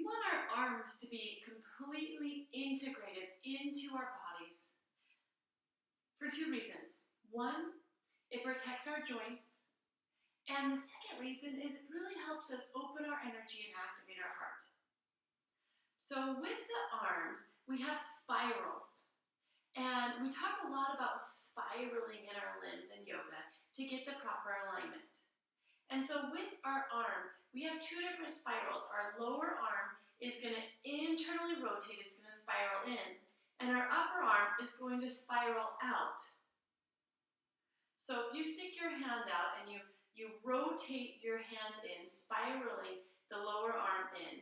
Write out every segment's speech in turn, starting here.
We want our arms to be completely integrated into our bodies for two reasons. One, it protects our joints. And the second reason is it really helps us open our energy and activate our heart. So with the arms, we have spirals. And we talk a lot about spiraling in our limbs in yoga to get the proper alignment. And so with our arm, we have two different spirals. Our lower arm is going to internally rotate, it's going to spiral in. And our upper arm is going to spiral out. So if you stick your hand out and you rotate your hand in, spiraling the lower arm in,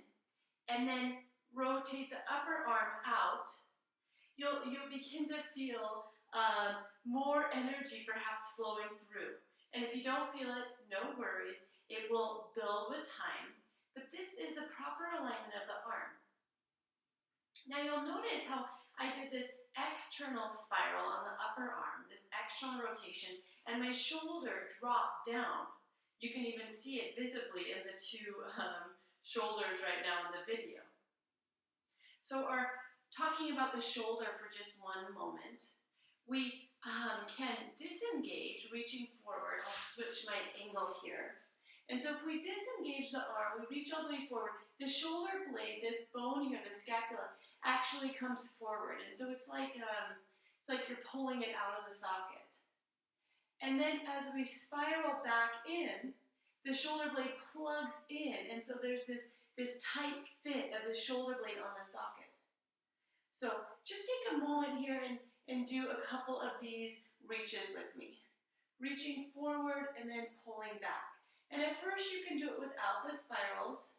and then rotate the upper arm out, you'll begin to feel more energy perhaps flowing through. And if you don't feel it, no worries. It will build with time. But this is the proper alignment of the arm. Now you'll notice how I did this external spiral on the upper arm, this external rotation, and my shoulder dropped down. You can even see it visibly in the two shoulders right now in the video. So talking about the shoulder for just one moment, we can disengage, reaching forward. I'll switch my angle here. And so if we disengage the arm, we reach all the way forward, the shoulder blade, this bone here, the scapula, actually comes forward. And so it's like you're pulling it out of the socket. And then as we spiral back in, the shoulder blade plugs in. And so there's this tight fit of the shoulder blade on the socket. So just take a moment here and do a couple of these reaches with me. Reaching forward and then pulling back. And at first you can do it without the spirals.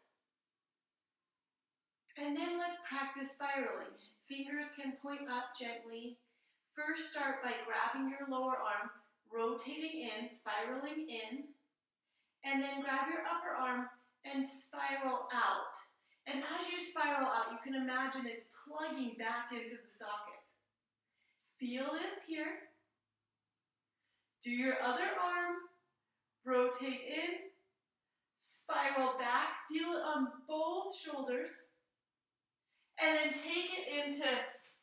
And then let's practice spiraling. Fingers can point up gently. First start by grabbing your lower arm, rotating in, spiraling in. And then grab your upper arm and spiral out. And as you spiral out, you can imagine it's plugging back into the socket. Feel this here. Do your other arm, rotate in, spiral back, feel it on both shoulders, and then take it into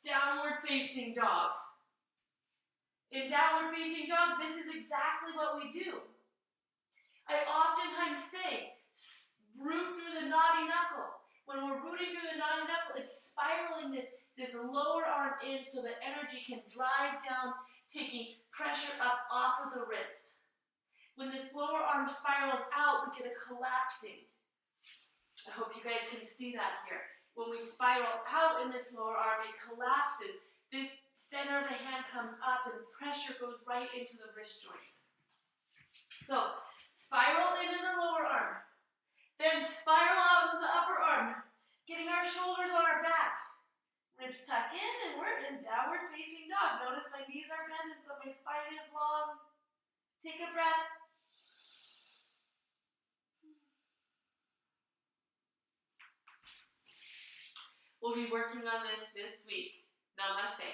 downward facing dog. In downward facing dog, this is exactly what we do. I oftentimes say, root through the naughty knuckle. When we're rooting through the naughty knuckle, it's spiraling this lower arm in so that energy can drive down, taking pressure up off of the wrist. When this lower arm spirals out, we get a collapsing. I hope you guys can see that here. When we spiral out in this lower arm, it collapses. This center of the hand comes up and pressure goes right into the wrist joint. So, spiral in the lower arm. Then spiral out into the upper arm, getting our shoulders on our back. Ribs tuck in and we're in downward facing dog. Notice my knees are bent and so my spine is long. Take a breath. We'll be working on this week. Namaste.